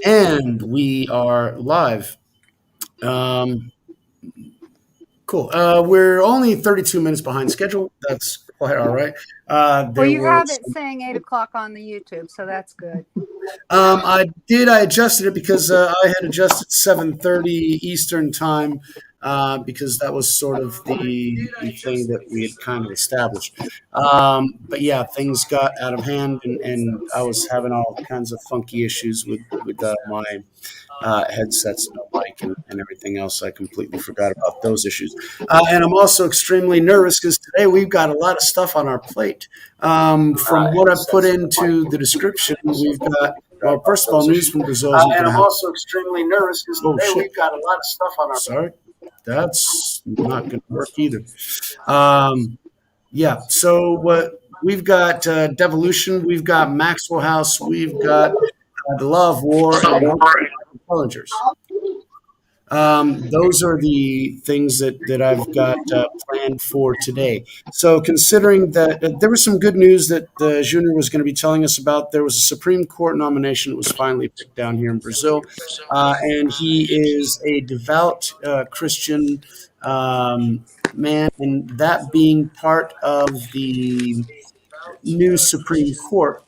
And we are live. Um, cool. We're only 32 minutes behind schedule. That's quite all right. Well, There you were have it saying 8 o'clock on the YouTube, so that's good. I adjusted it because I had adjusted 7:30 Eastern time because that was sort of the thing that we had kind of established. But yeah, things got out of hand, and I was having all kinds of funky issues with my headsets, no mic, and everything else. I completely forgot about those issues. And I'm also extremely nervous because today we've got a lot of stuff on our plate. From what I've put into the description, we've got, well, first of all, news from Brazil isn't going to happen. Also extremely nervous because today we've got a lot of stuff on our plate. Sorry, that's not going to work either. Yeah, so what we've got Devolution, we've got Maxwell House, we've got the Law of War, and Intelligence. Those are the things that I've got planned for today. So, considering that there was some good news that Junior was going to be telling us about, there was a Supreme Court nomination that was finally picked down here in Brazil, and he is a devout Christian man, and that being part of the new Supreme Court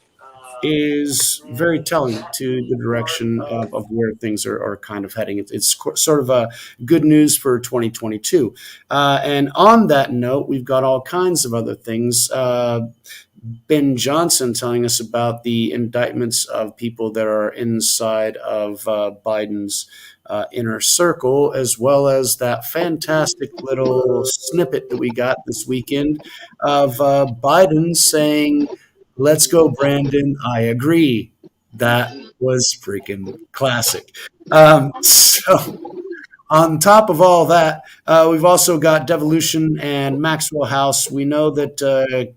is very telling to the direction of where things are kind of heading. It's sort of a good news for 2022. And on that note, we've got all kinds of other things. Ben Johnson telling us about the indictments of people that are inside of Biden's inner circle, as well as that fantastic little snippet that we got this weekend of Biden saying, "Let's go, Brandon. I agree." That was freaking classic. So, on top of all that, we've also got Devolution and Maxwell House. We know that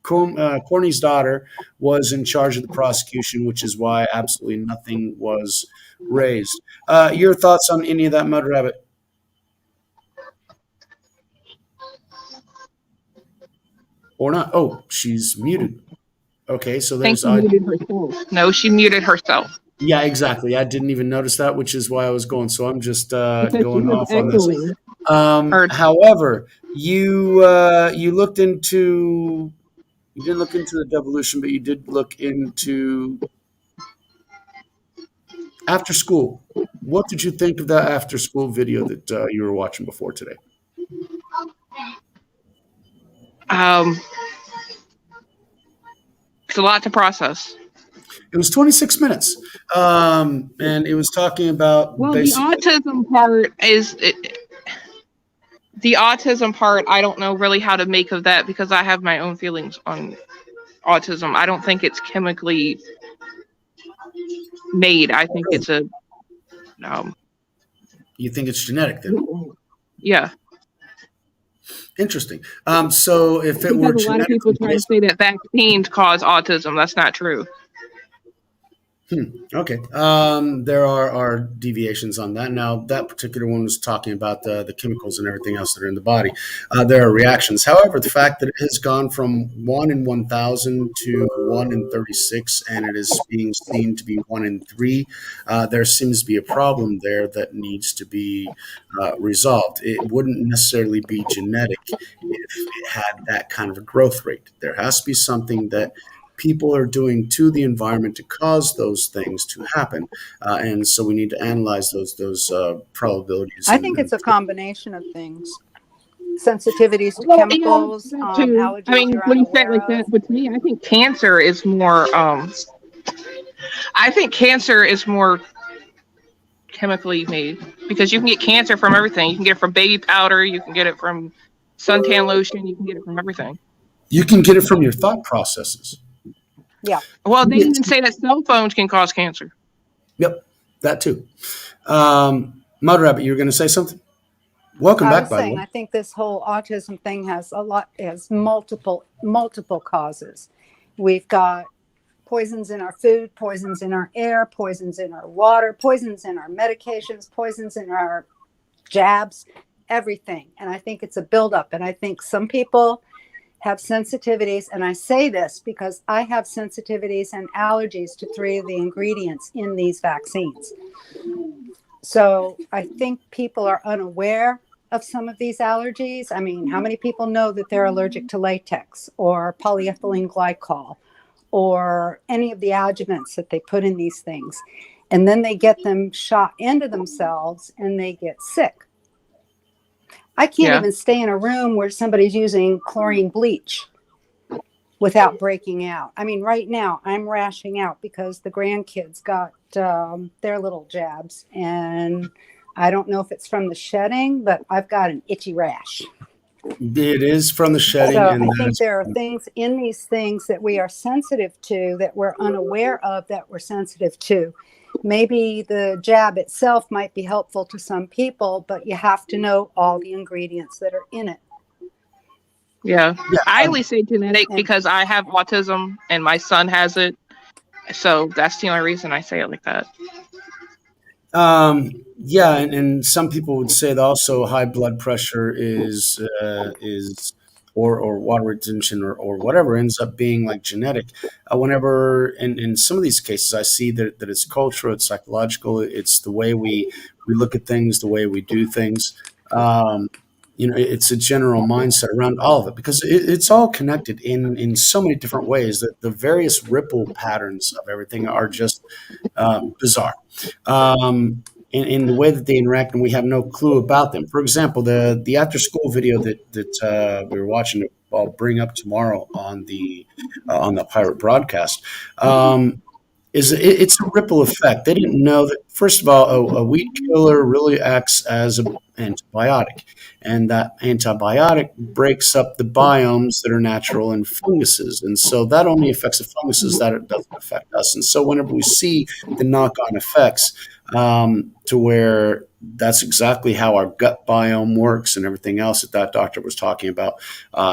Corney's daughter was in charge of the prosecution, which is why absolutely nothing was raised. Your thoughts on any of that, Mud Rabbit? Or not? Oh, she's muted. Okay, so there's. I think she muted herself. No, she muted herself. Yeah, exactly. I didn't even notice that, which is why I was going. So I'm just going off on this. However, you looked into. You didn't look into the Devolution, but you did look into after school. What did you think of that after school video that you were watching before today? It's a lot to process. It was 26 minutes, and it was talking about. Well, the autism part is. The autism part, I don't know really how to make of that because I have my own feelings on autism. I don't think it's chemically made. I think it's a. You think it's genetic then? Yeah. Interesting. So if it were genetic, a lot of people try to say that vaccines cause autism. That's not true. Okay. There are deviations on that. Now, that particular one was talking about the chemicals and everything else that are in the body. There are reactions. However, the fact that it has gone from 1 in 1,000 to 1 in 36, and it is being seen to be 1 in 3, there seems to be a problem there that needs to be resolved. It wouldn't necessarily be genetic if it had that kind of a growth rate. There has to be something that people are doing to the environment to cause those things to happen, and so we need to analyze those probabilities. I think it's a combination of things: sensitivities to chemicals, allergies. I mean, when you say it like that, but to me, I think cancer is more. I think cancer is more chemically made because you can get cancer from everything. You can get it from baby powder. You can get it from suntan lotion. You can get it from everything. You can get it from your thought processes. Yeah. Well, they even say that cell phones can cause cancer. Yep, that too. Mud Rabbit, you were going to say something? Welcome back, by the way. I think this whole autism thing has multiple causes. We've got poisons in our food, poisons in our air, poisons in our water, poisons in our medications, poisons in our jabs, everything. And I think it's a buildup. And I think some people, have sensitivities, and I say this because I have sensitivities and allergies to 3 of the ingredients in these vaccines. So I think people are unaware of some of these allergies. I mean, how many people know that they're allergic to latex or polyethylene glycol or any of the adjuvants that they put in these things? And then they get them shot into themselves and they get sick. I can't even stay in a room where somebody's using chlorine bleach without breaking out. I mean, right now I'm rashing out because the grandkids got their little jabs, and I don't know if it's from the shedding, but I've got an itchy rash. It is from the shedding. So And I think there are things in these things that we are sensitive to, that we're unaware of, that we're sensitive to. Maybe the jab itself might be helpful to some people, but you have to know all the ingredients that are in it. Yeah. I only say genetic because I have autism and my son has it. So that's the only reason I say it like that. Yeah, and some people would say that also high blood pressure is or water retention or whatever ends up being like genetic. Whenever in some of these cases, I see that it's cultural, it's psychological, it's the way we look at things, the way we do things. It's a general mindset around all of it because it's all connected in so many different ways that the various ripple patterns of everything are just bizarre. In the way that they interact, and we have no clue about them. For example, the after school video that we were watching, I'll bring up tomorrow on the pirate broadcast. It's a ripple effect. They didn't know that. First of all, a weed killer really acts as an antibiotic, and that antibiotic breaks up the biomes that are natural in funguses, and so that only affects the funguses. That it doesn't affect us. And so whenever we see the knock-on effects, to where that's exactly how our gut biome works and everything else that doctor was talking about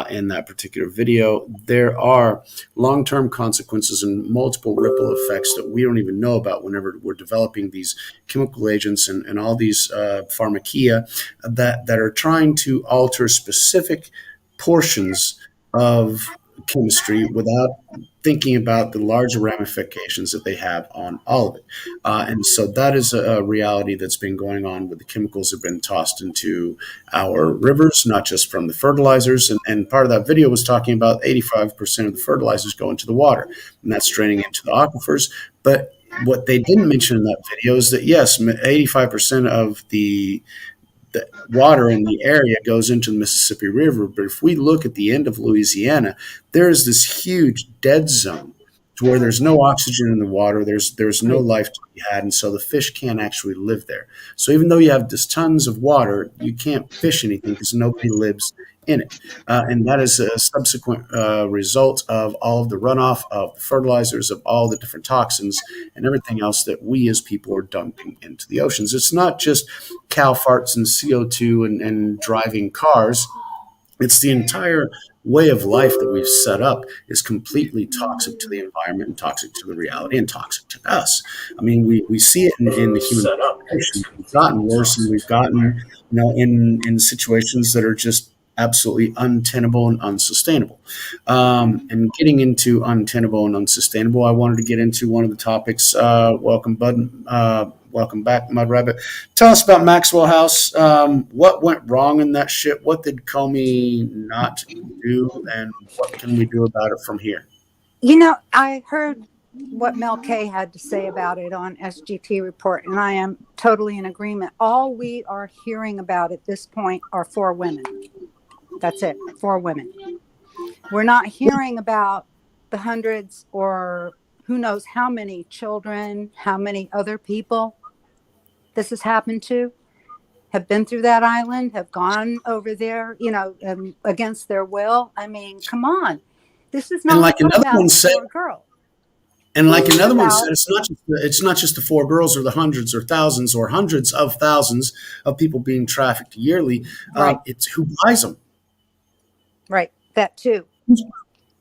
in that particular video. There are long-term consequences and multiple ripple effects that we don't even know about whenever we're developing these chemical agents and all these pharmacia that are trying to alter specific portions of chemistry without thinking about the larger ramifications that they have on all of it. And so that is a reality that's been going on with the chemicals that have been tossed into our rivers, not just from the fertilizers. And part of that video was talking about 85% of the fertilizers go into the water, and that's draining into the aquifers. But what they didn't mention in that video is that, yes, 85% of the water in the area goes into the Mississippi River. But if we look at the end of Louisiana, there is this huge dead zone to where there's no oxygen in the water. There's no life to be had. And so the fish can't actually live there. So even though you have just tons of water, you can't fish anything because nobody lives in it. And that is a subsequent result of all of the runoff of the fertilizers, of all the different toxins and everything else that we as people are dumping into the oceans. It's not just cow farts and CO2 and driving cars. It's the entire way of life that we've set up is completely toxic to the environment and toxic to the reality and toxic to us. I mean, we see it in the human population. We've gotten worse, and we've gotten in situations that are just absolutely untenable and unsustainable. And getting into untenable and unsustainable, I wanted to get into one of the topics. Welcome, Bud. Welcome back, Mud Rabbit. Tell us about Maxwell House. What went wrong in that ship? What did Comey not do? And what can we do about it from here? I heard what Mel K had to say about it on SGT Report, and I am totally in agreement. All we are hearing about at this point are 4 women. That's it, 4 women. We're not hearing about the hundreds or who knows how many children, how many other people this has happened to, have been through that island, have gone over there, against their will. I mean, come on. This is not like another about one the said, 4 girls. And like another one said, it's not just the 4 girls or the hundreds or thousands or hundreds of thousands of people being trafficked yearly. Right. It's who buys them. Right, that too.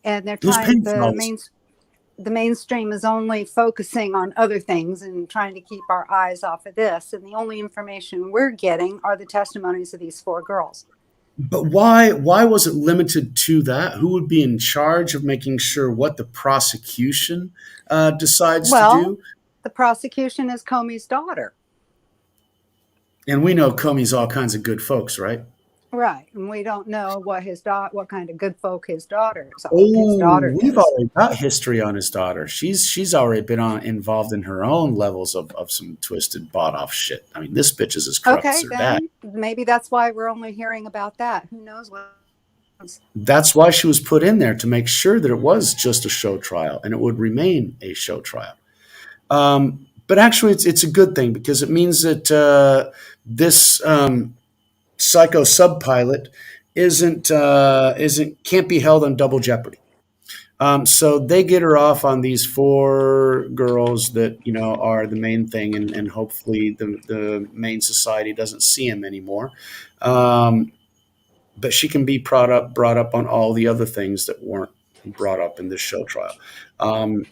And they're trying, the mainstream is only focusing on other things and trying to keep our eyes off of this. And the only information we're getting are the testimonies of these 4 girls. But why was it limited to that? Who would be in charge of making sure what the prosecution decides to Well, do? the prosecution is Comey's daughter. And we know Comey's all kinds of good folks, right? Right. And we don't know what kind of good folk his daughter Oh, we've is. already got history on his daughter. She's already been involved in her own levels of some twisted bought off shit. I mean, this bitch is as corrupt as Okay, her dad. then maybe that's why we're only hearing about that. Who knows what? That's why she was put in there, to make sure that it was just a show trial and it would remain a show trial. But actually, it's a good thing, because it means that this psycho subpilot isn't can't be held on double jeopardy. So they get her off on these four girls that are the main thing, and hopefully the main society doesn't see him anymore. But she can be brought up on all the other things that weren't brought up in this show trial. And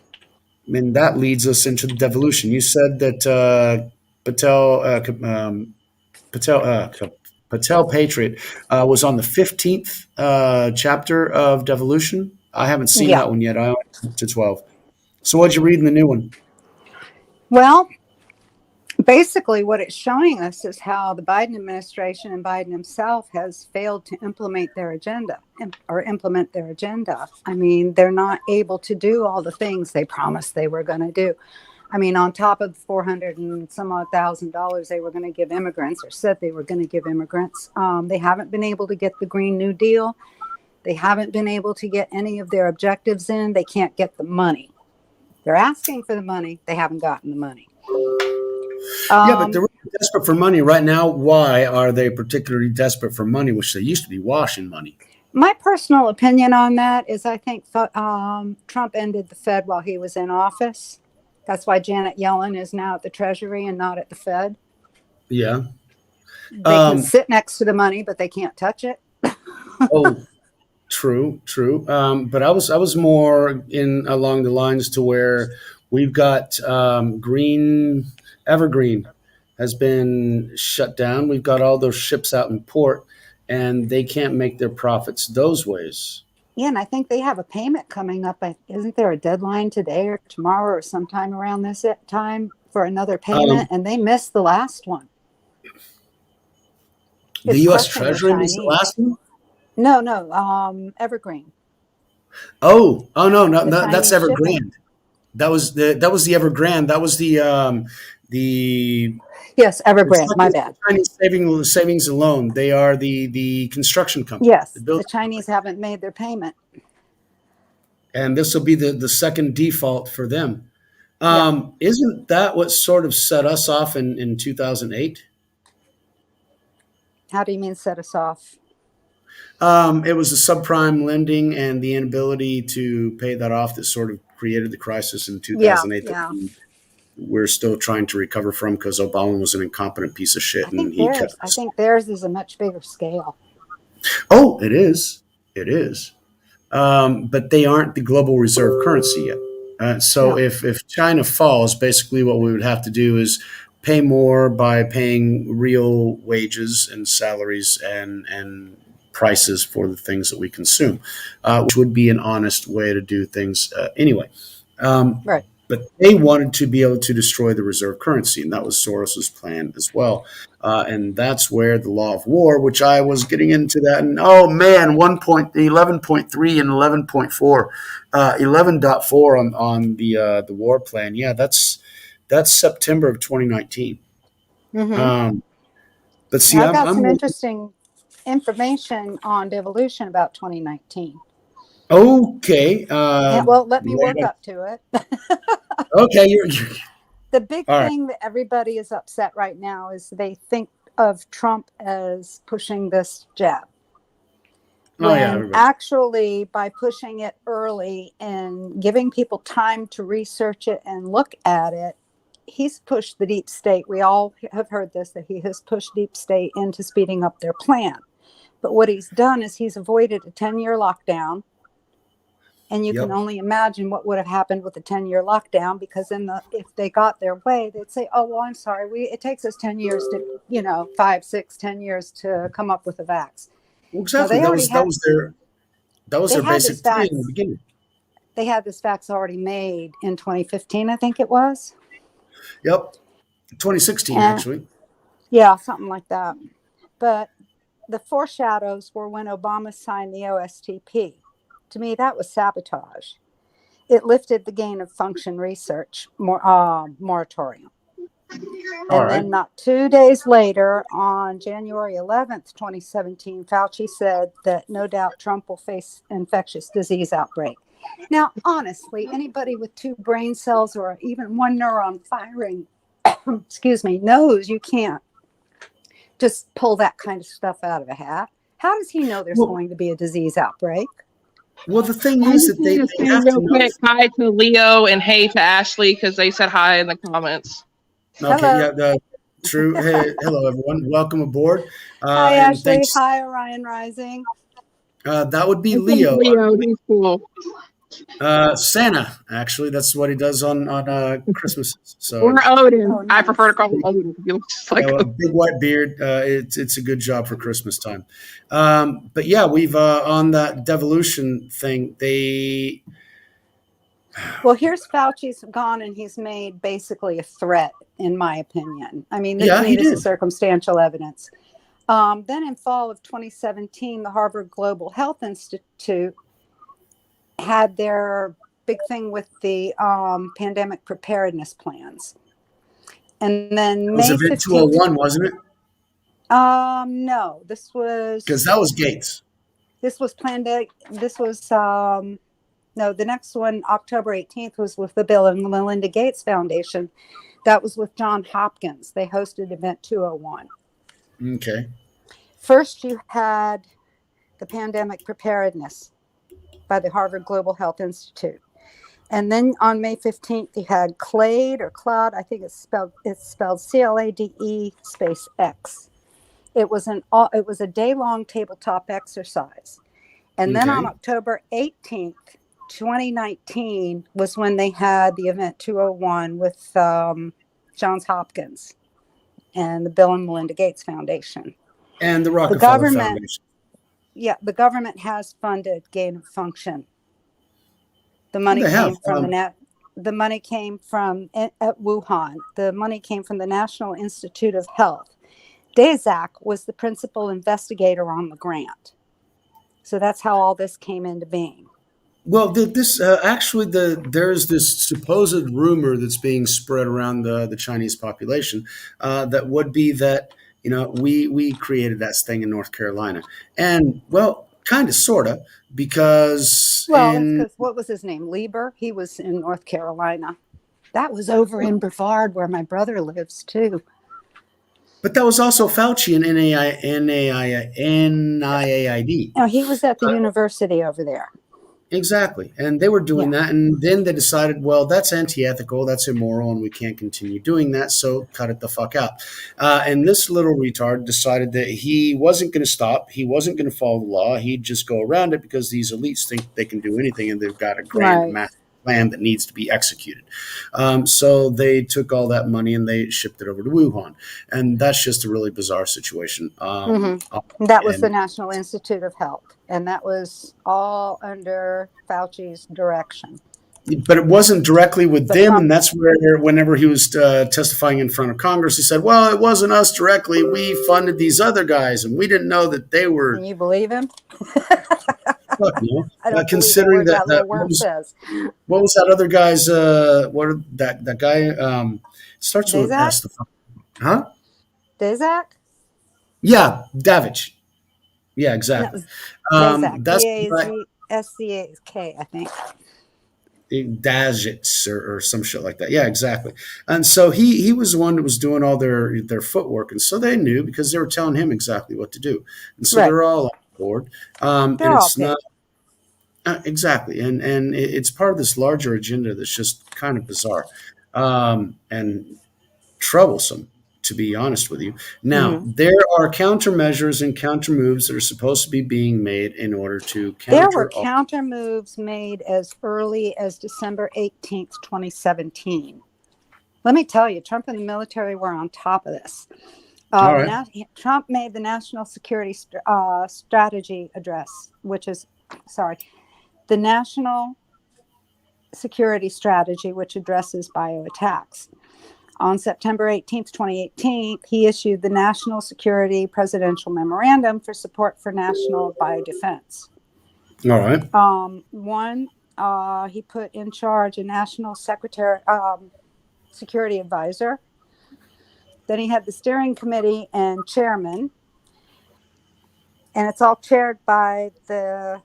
that leads us into the devolution. You said that Patel Patriot was on the 15th chapter of Devolution. I haven't seen Yeah. that one yet. I only got to 12. So what'd you read in the new one? Well, basically what it's showing us is how the Biden administration and Biden himself has failed to implement their agenda. I mean, they're not able to do all the things they promised they were going to do. I mean, on top of the $400 and some odd $1,000 they were going to give immigrants, or said they were going to give immigrants, they haven't been able to get the Green New Deal. They haven't been able to get any of their objectives in. They can't get the money. They're asking for the money. They haven't gotten the money. Yeah, but they're really desperate for money right now. Why are they particularly desperate for money, which they used to be washing money? My personal opinion on that is I think Trump ended the Fed while he was in office. That's why Janet Yellen is now at the Treasury and not at the Fed. Yeah. They can sit next to the money, but they can't touch it. Oh, true. But I was more in along the lines to where we've got Evergreen has been shut down. We've got all those ships out in port, and they can't make their profits those ways. Yeah, and I think they have a payment coming up. Isn't there a deadline today or tomorrow or sometime around this time for another payment? And they missed the last one. The U.S. Treasury missed the last one? No, Evergreen. Oh no, that's Evergrande. Shipping. That was the Evergrande. That was the yes, Evergrande. My bad. Chinese savings and loan. They are the construction company. Yes, the Chinese haven't made their payment, and this will be the second default for them. Isn't that what sort of set us off in 2008? How do you mean set us off? It was the subprime lending and the inability to pay that off that sort of created the crisis in 2008 that we're still trying to recover from, because Obama was an incompetent piece of shit. I think theirs is a much bigger scale. Oh, it is. But they aren't the global reserve currency yet. If China falls, basically what we would have to do is pay more by paying real wages and salaries and prices for the things that we consume, which would be an honest way to do things anyway. Right. But they wanted to be able to destroy the reserve currency, and that was Soros's plan as well. And that's where the law of war, which I was getting into that, and 11.3 and 11.4, 11.4 on the war plan. Yeah, that's September of 2019. Mm-hmm. But see, I've got some interesting information on devolution about 2019. Okay. Well, let me work up to it. Okay. The big thing that everybody is upset right now is they think of Trump as pushing this jab. Actually, by pushing it early and giving people time to research it and look at it, he's pushed the deep state. We all have heard this, that he has pushed deep state into speeding up their plan. But what he's done is he's avoided a 10-year lockdown. And you can only imagine what would have happened with a 10-year lockdown, because if they got their way, they'd say, oh, well, I'm sorry. It takes us 10 years to, 5, 6, 10 years to come up with a vax. Well, Now exactly. they already had That was they their had this basic plan in the vax beginning. they had this vax already made in 2015, I think it was. Yep, 2016 And actually. yeah, something like that. But the foreshadows were when Obama signed the OSTP. To me, that was sabotage. It lifted the gain of function research moratorium. All And right. then, not 2 days later, on January 11th, 2017, Fauci said that no doubt Trump will face infectious disease outbreak. Now, honestly, anybody with two brain cells or even one neuron firing, excuse me, knows you can't just pull that kind of stuff out of a hat. How does he know there's Well, going to be a disease outbreak? well, the thing I is just that need to they say have to real know. quick hi to Leo and hey to Ashley because they said hi in the comments. Okay, Hello. yeah, true. Hey, hello everyone. Welcome aboard. Hi, And Ashley. thanks. Hi, Orion Rising. That would be I said Leo. Leo, he's cool. Santa, actually, that's what he does on Christmas. Or So Odin. Oh, I prefer to nice. call him Odin. He looks just like yeah, a Odin. big white beard. It's a good job for Christmas time. But yeah, we've on that devolution thing. They Well, here's Fauci's gone and he's made basically a threat, in my opinion. I mean, to yeah, me, he this is did. circumstantial evidence. Then in fall of 2017, the Harvard Global Health Institute had their big thing with the pandemic preparedness plans. And It then was May Event 15th, 201, wasn't it? no, Because that was Gates. this was planned, this was, no, the next one, October 18th, was with the Bill and Melinda Gates Foundation. That was with John Hopkins. They hosted Event 201. Okay. First, you had the pandemic preparedness by the Harvard Global Health Institute. And then on May 15th, you had CLADE or CLAD, I think it's spelled CLADE space X. It was a day-long tabletop exercise. And then on Okay. October 18th, 2019 was when they had the Event 201 with Johns Hopkins and the Bill and Melinda Gates Foundation. And the The Rockefeller government, Foundation. yeah, the government has funded gain of function. The money They have. came from the money came from at Wuhan. The money came from the National Institute of Health. Daszak was the principal investigator on the grant. So that's how all this came into being. Well, this actually there's this supposed rumor that's being spread around the Chinese population that would be that we created that thing in North Carolina, and well, kind of sorta because Well, that's because what was his name? Lieber. He was in North Carolina. That was over in Brevard, where my brother lives too. but that was also Fauci and NIAID. Now he was at the university over there. Exactly. And they were doing Yeah. that. And then they decided, well, that's anti-ethical, that's immoral, and we can't continue doing that. So cut it the fuck out. And this little retard decided that he wasn't going to stop. He wasn't going to follow the law. He'd just go around it because these elites think they can do anything and they've got a grand Right. master plan that needs to be executed. So they took all that money and they shipped it over to Wuhan. And that's just a really bizarre situation. That was the and- National Institute of Health. And that was all under Fauci's direction. But it wasn't directly with But them, Trump- and that's where, whenever he was testifying in front of Congress, he said, "Well, it wasn't us directly. We funded these other guys, and we didn't know that they were." Can you believe him? Fuck, I don't considering believe a word that little what worm says. was that other guy's? That guy starts with Daszak? S. Huh? Daszak? Yeah, Davich. Yeah, No, exactly. Daszak. That's D-A-Z-S-C-A-K, I think. Dazits or some shit like that. Yeah, exactly. And so he was the one that was doing all their footwork, and so they knew because they were telling him exactly what to do, and so Right. they're all on board. And They're all it's not exactly, and it's part of this larger agenda that's just kind of bizarre and troublesome. To be honest with you, now there are countermeasures and counter moves that are supposed to be being made in order to There were counter. counter moves made as early as December 18th, 2017. Let me tell you, Trump and the military were on top of this. All right. Trump made the national security strategy address, which is, sorry, the national security strategy, which addresses bioattacks. On September 18th, 2018, he issued the National Security Presidential Memorandum for support for national biodefense. All right. He put in charge a national security advisor. Then he had the steering committee and chairman. And it's all chaired by the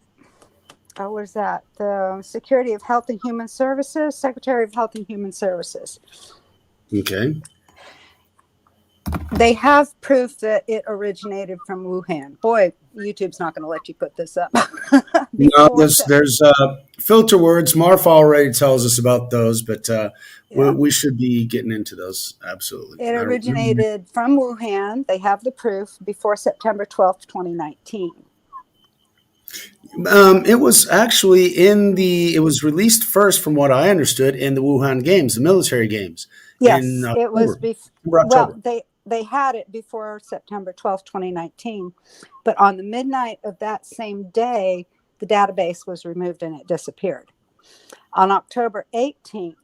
Secretary of Health and Human Services. Okay. They have proof that it originated from Wuhan. Boy, YouTube's not going to let you put this up. No, there's filter words. Marfa already tells us about those, but we should be getting into those. Absolutely. It originated from Wuhan. They have the proof before September 12th, 2019. It was actually it was released first, from what I understood, in the Wuhan Games, the military games. Yes, in it was October. well, they had it before September 12th, 2019, but on the midnight of that same day, the database was removed and it disappeared. On October 18th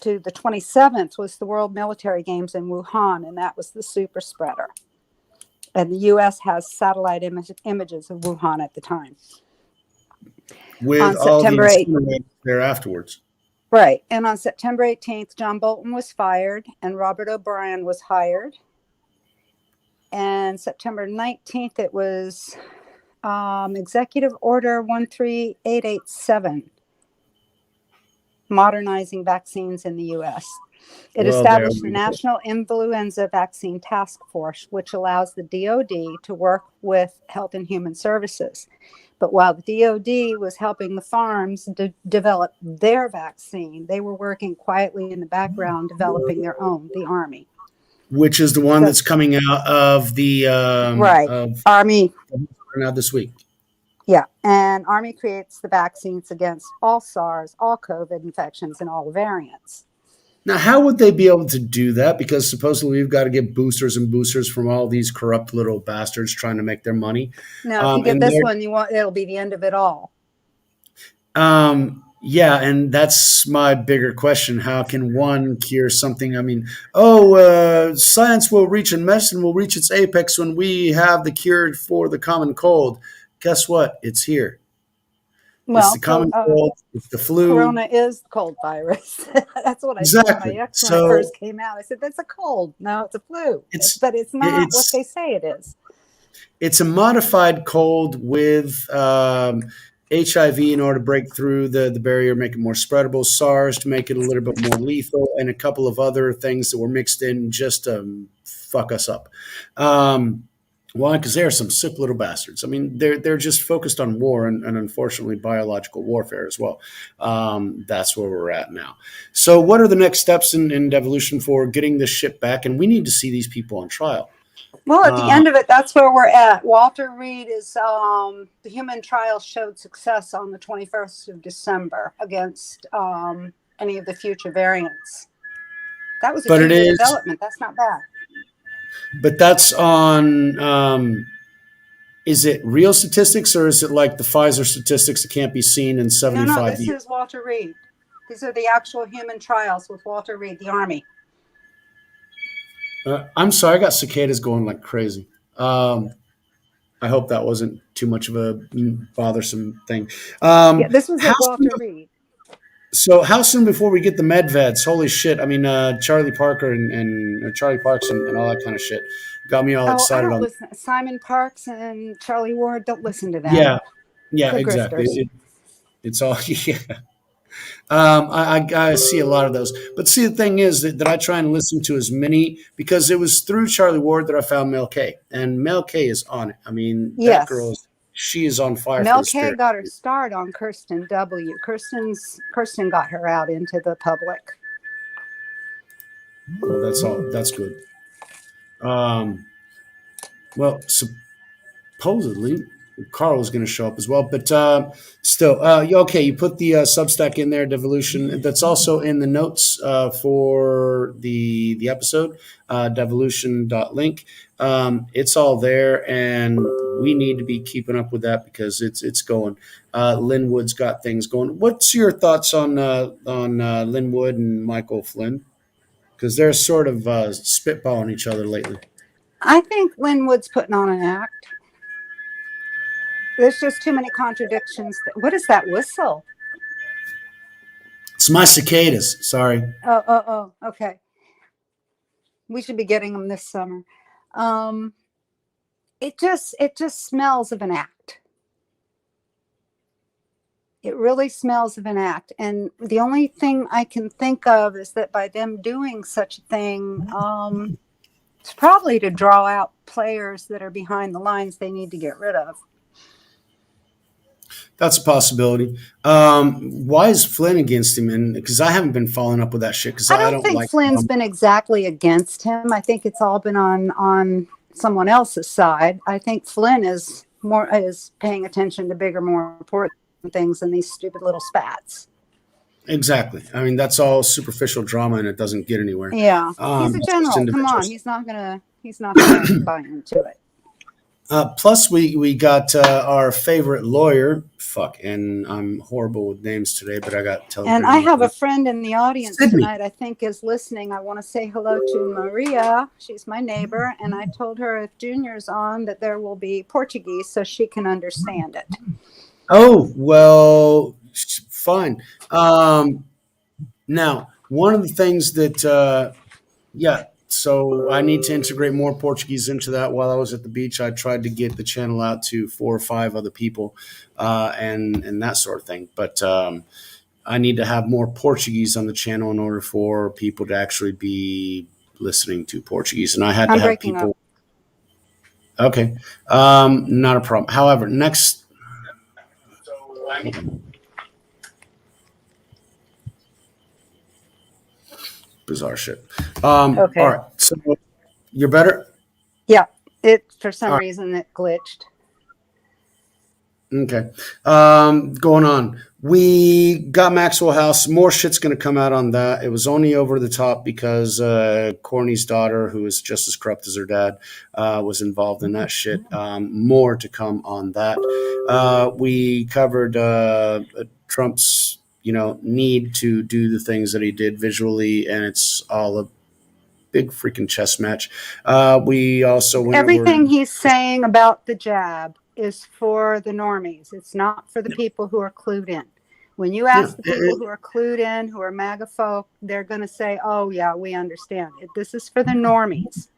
to the 27th was the World Military Games in Wuhan, and that was the super spreader. And the U.S. has satellite images of Wuhan at the time. With on all September the 8th. there afterwards. Right. And on September 18th, John Bolton was fired and Robert O'Brien was hired. And September 19th, it was Executive Order 13887, modernizing vaccines in the U.S. It established the National Influenza Vaccine Task Force, which allows the DoD to work with Health and Human Services. But while the DoD was helping the farms develop their vaccine, they were working quietly in the background developing their own, the Army. Which is the one that's coming out of the Army now this week. Yeah, and Army creates the vaccines against all SARS, all COVID infections, and all variants. Now, how would they be able to do that? Because supposedly we've got to get boosters and boosters from all these corrupt little bastards trying to make their money. No, if you get this one, it'll be the end of it all. Yeah, and that's my bigger question. How can one cure something? I mean, science will reach medicine will reach its apex when we have the cure for the common cold. Guess what? It's here. Well, it's the common cold. It's the flu. Corona is the cold virus. That's what I said to my ex when it first came out. I said, that's a cold. No, it's a flu. But it's not what they say it is. It's a modified cold with HIV in order to break through the barrier, make it more spreadable, SARS to make it a little bit more lethal, and a couple of other things that were mixed in just to fuck us up. Why? Because they are some sick little bastards. I mean, they're just focused on war and unfortunately biological warfare as well. That's where we're at now. So what are the next steps in Devolution for getting this shit back? And we need to see these people on trial. Well, at the end of it, that's where we're at. Walter Reed is the human trial showed success on the 21st of December against any of the future variants. That was a good development. That's not bad. But that's on, is it real statistics or is it like the Pfizer statistics that can't be seen in 75 No, this years? is Walter Reed. These are the actual human trials with Walter Reed, the Army. I'm sorry, I got cicadas going like crazy. I hope that wasn't too much of a bothersome thing. This was at Walter Reed. So how soon before we get the medveds? Holy shit. I mean, Charlie Parker and Charlie Parks and all that kind of shit got me all excited. I don't listen. Simon Parks and Charlie Ward, don't listen to them. Yeah, exactly. It's all, yeah. I see a lot of those. But see, the thing is that I try and listen to as many, because it was through Charlie Ward that I found Mel K. And Mel K is on it. I mean, that girl she is on fire. Mel K got her start on Kirsten W. Kirsten got her out into the public. Well, that's good. Well, supposedly Carl was going to show up as well, but still, okay. You put the Substack in there, Devolution. That's also in the notes for the episode, devolution.link. It's all there, and we need to be keeping up with that because it's going. Linwood's got things going. What's your thoughts on Linwood and Michael Flynn? Because they're sort of spitballing each other lately. I think Linwood's putting on an act. There's just too many contradictions. What is that whistle? It's my cicadas. Sorry. Oh, okay. We should be getting them this summer. It just smells of an act. It really smells of an act. And the only thing I can think of is that by them doing such a thing, it's probably to draw out players that are behind the lines they need to get rid of. That's a possibility. Why is Flynn against him? And because I haven't been following up with that shit. Because I don't think like Flynn's been exactly against him. I think it's all been on someone else's side. I think Flynn is paying attention to bigger, more important things than these stupid little spats. Exactly. I mean, that's all superficial drama, and it doesn't get anywhere. Yeah, he's a general. Come on, he's not gonna buy into it. Plus, we got our favorite lawyer. And I'm horrible with names today, but I got to. And I have a friend in the audience tonight, I think is listening. I want to say hello to Maria. She's my neighbor. And I told her if Junior's on that there will be Portuguese so she can understand it. Oh, well, fine. Now, one of the things that, so I need to integrate more Portuguese into that. While I was at the beach, I tried to get the channel out to 4 or 5 other people and that sort of thing. But I need to have more Portuguese on the channel in order for people to actually be listening to Portuguese. And I had to have people. Up. Okay. Not a problem. However, next. Bizarre shit. Okay. All right. So you're better? Yeah. For some reason it glitched. Okay. Going on. We got Maxwell House. More shit's going to come out on that. It was only over the top because Corny's daughter, who is just as corrupt as her dad, was involved in that shit. More to come on that. We covered Trump's need to do the things that he did visually, and it's all a big freaking chess match. We also went everything he's saying about the jab is for the normies. It's not for the people who are clued in. When you ask the people who are clued in, who are MAGA folk, they're going to say, "Oh yeah, we understand." This is for the normies.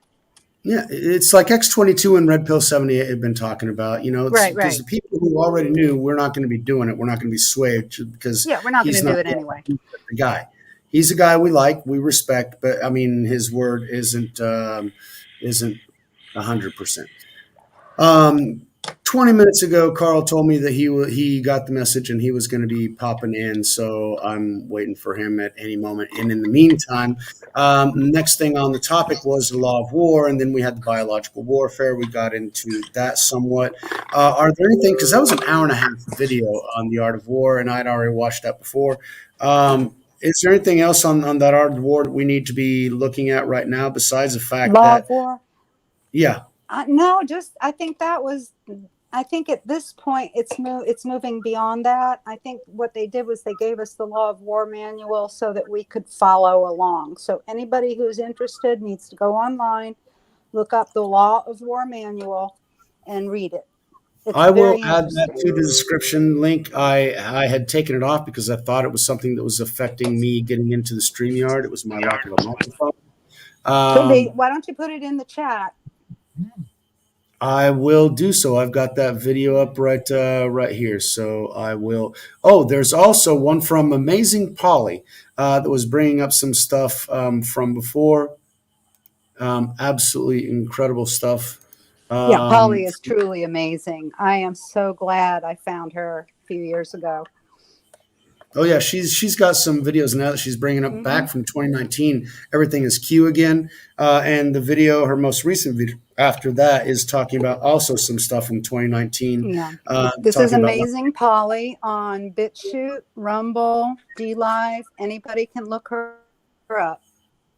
Yeah, it's like X-22 and Red Pill 78 have been talking about, right. Because the people who already knew we're not going to be doing it. We're not going to be swayed because we're not going to do it anyway. The guy, he's a guy we like, we respect, but I mean, his word isn't 100%. 20 minutes ago, Carl told me that he got the message and he was going to be popping in. So I'm waiting for him at any moment. And in the meantime, next thing on the topic was the law of war. And then we had the biological warfare. We got into that somewhat. Are there anything, because that was an hour and a half video on the art of war, and I'd already watched that before. Is there anything else on that art of war that we need to be looking at right now besides the fact law of war? Yeah. No, just I think at this point it's moving beyond that. I think what they did was they gave us the law of war manual so that we could follow along. So anybody who's interested needs to go online, look up the law of war manual, and read it. I will add that to the description link. I had taken it off because I thought it was something that was affecting me getting into the StreamYard. It was my lack of a microphone. Why don't you put it in the chat? I will do so. I've got that video up right here. So I will. Oh, there's also one from Amazing Polly that was bringing up some stuff from before. Absolutely incredible stuff. Polly is truly amazing. I am so glad I found her a few years ago. Oh yeah, she's got some videos now that she's bringing up back from 2019. Everything is Q again, and the video, her most recent video, after that is talking about also some stuff from 2019. Yeah. This is Talking about Amazing Polly on BitChute, Rumble, DLive. Anybody can look her up.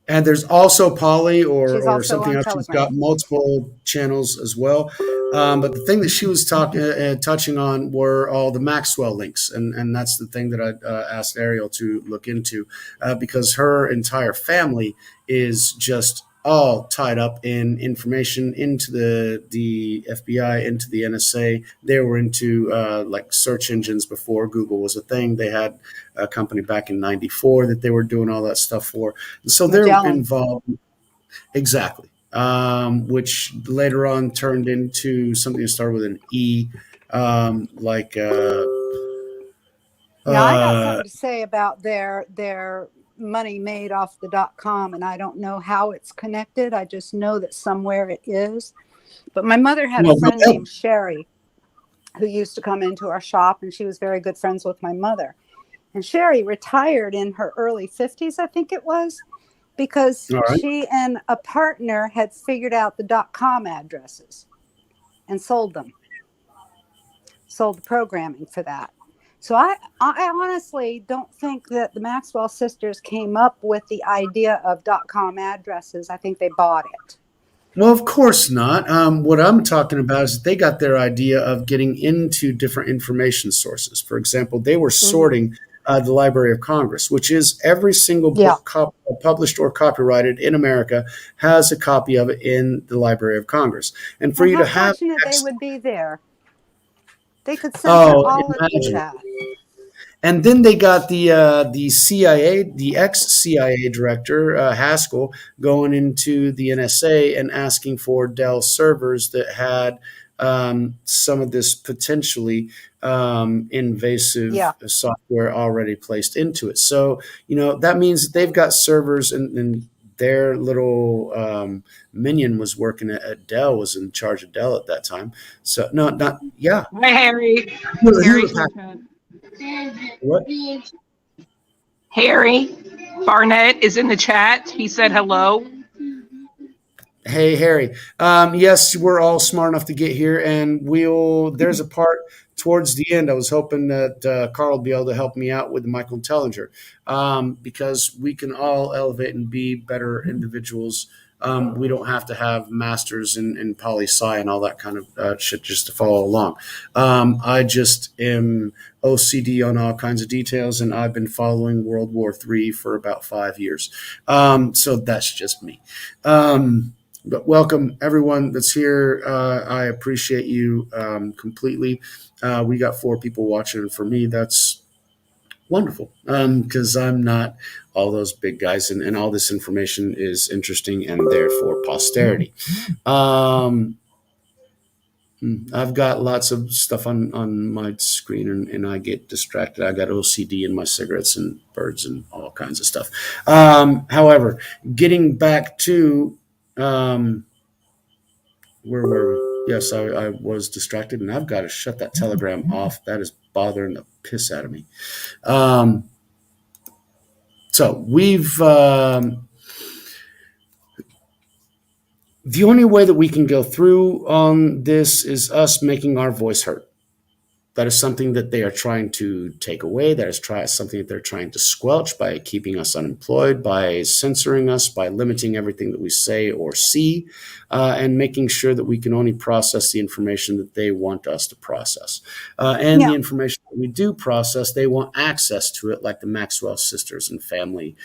and there's also Polly She's or also something on else. She's got Telegram. multiple channels as well. But the thing that she was touching on were all the Maxwell links, and that's the thing that I asked Ariel to look into because her entire family is just all tied up in information into the FBI, into the NSA. They were into like search engines before Google was a thing. They had a company back in '94 that they were doing all that stuff for. So they're Magellan. involved exactly, which later on turned into something that started with an E, like Now I got uh, something to say about their money made off the .com, and I don't know how it's connected. I just know that somewhere it is. But my mother had a well, friend named Sherry who used to come into our shop, and she was very good friends with my mother. And Sherry retired in her early 50s, I think it was, because all right. she and a partner had figured out the .com addresses and sold them, sold the programming for that. So I honestly don't think that the Maxwell sisters came up with the idea of .com addresses. I think they bought it. Well, of course not. What I'm talking about is that they got their idea of getting into different information sources. For example, they were Mm-hmm. sorting the Library of Congress, which is every single Yeah. book published or copyrighted in America has a copy of it in the Library of Congress. And for And you how to have, fortunate they would be there. They could censor oh, all of imagine. that. And then they got the CIA, the ex CIA director Haskell, going into the NSA and asking for Dell servers that had some of this potentially invasive Yeah. software already placed into it. So that means that they've got servers and their little minion was working at Dell, was in charge of Dell at that time. So no, not yeah. Hi, Harry. Hewlett Harry's in the Packard. chat. What? Harry Barnett is in the chat. He said hello. Hey, Harry. Yes, we're all smart enough to get here, and there's a part towards the end. I was hoping that Carl would be able to help me out with Michael Tellinger, because we can all elevate and be better individuals. We don't have to have masters in poli sci and all that kind of shit just to follow along. I just am OCD on all kinds of details, and I've been following World War III for about 5 years. So that's just me. But welcome everyone that's here. I appreciate you completely. We got 4 people watching, and for me, that's wonderful because I'm not all those big guys, and all this information is interesting and there for posterity. I've got lots of stuff on my screen, and I get distracted. I got OCD in my cigarettes and birds and all kinds of stuff. However, getting back to where were we? Yes, I was distracted, and I've got to shut that Telegram off. That is bothering the piss out of me. So we've the only way that we can go through on this is us making our voice heard. That is something that they are trying to take away. That is something that they're trying to squelch by keeping us unemployed, by censoring us, by limiting everything that we say or see, and making sure that we can only process the information that they want us to process. And the Yeah. information that we do process, they want access to it, like the Maxwell sisters and family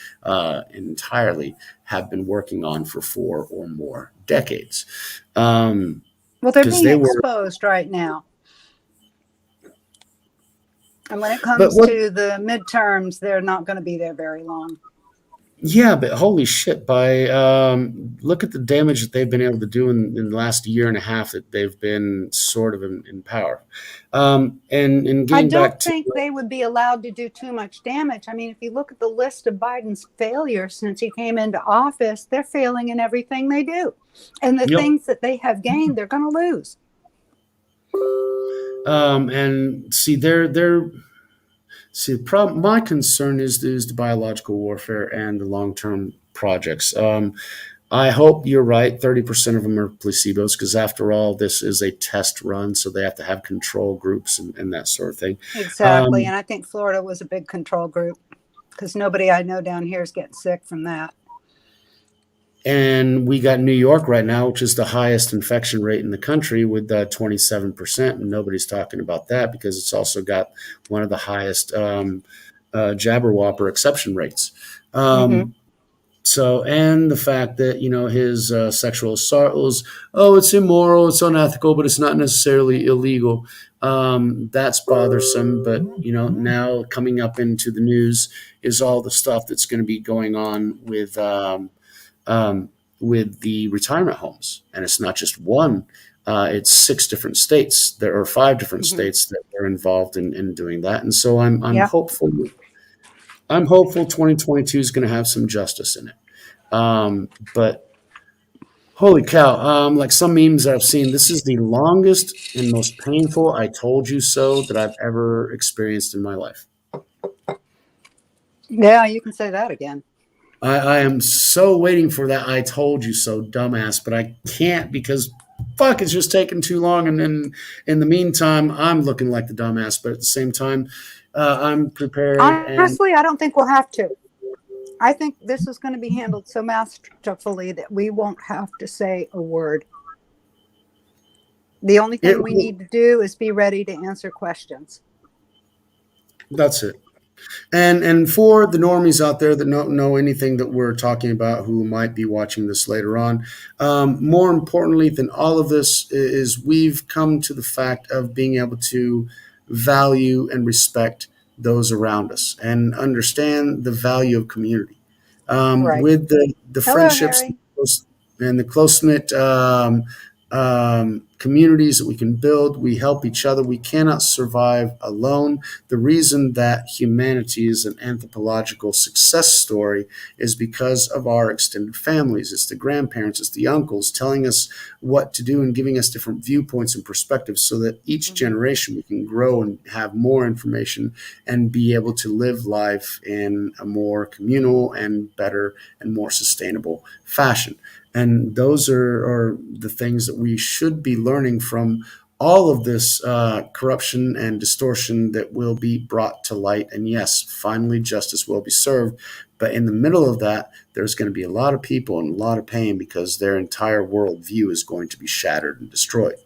entirely have been working on for 4 or more decades. Well, they're 'Cause being they were, exposed right now. And when it but comes what? to the midterms, they're not going to be there very long. Yeah, but holy shit! By look at the damage that they've been able to do in the last year and a half that they've been sort of in power. And I getting don't back to think they would be allowed to do too much damage. I mean, if you look at the list of Biden's failures since he came into office, they're failing in everything they do. And the yep, things that they have gained, they're going to lose. and see, the problem. My concern is the biological warfare and the long term projects. I hope you're right. 30% of them are placebos because, after all, this is a test run, so they have to have control groups and that sort of thing. Exactly. And I think Florida was a big control group because nobody I know down here is getting sick from that. And we got New York right now, which is the highest infection rate in the country with 27%. And nobody's talking about that because it's also got one of the highest Jabberwopper exception rates. Mm-hmm. So, and the fact that, his sexual assault was, oh, it's immoral, it's unethical, but it's not necessarily illegal. That's bothersome. But, now coming up into the news is all the stuff that's going to be going on with the retirement homes. And it's not just one. It's 6 different states. There are 5 different Mm-hmm. states that are involved in doing that. And so I'm Yep. hopeful. I'm hopeful 2022 is going to have some justice in it. But holy cow, like some memes that I've seen, this is the longest and most painful "I told you so" that I've ever experienced in my life. Yeah, you can say that again. I am so waiting for that "I told you so" dumbass, but I can't because fuck, it's just taking too long. And then in the meantime, I'm looking like the dumbass, but at the same time, I'm prepared. And Honestly, I don't think we'll have to. I think this is going to be handled so masterfully that we won't have to say a word. The only thing we need to do is be ready to answer questions. That's it. And for the normies out there that don't know anything that we're talking about, who might be watching this later on, more importantly than all of this is we've come to the fact of being able to value and respect those around us and understand the value of community. Right. With the Hello, friendships Harry. and the close knit communities that we can build, we help each other. We cannot survive alone. The reason that humanity is an anthropological success story is because of our extended families. It's the grandparents, it's the uncles telling us what to do and giving us different viewpoints and perspectives so that each generation we can grow and have more information and be able to live life in a more communal and better and more sustainable fashion. And those are the things that we should be learning from all of this corruption and distortion that will be brought to light. And yes, finally, justice will be served. But in the middle of that, there's going to be a lot of people and a lot of pain because their entire worldview is going to be shattered and destroyed.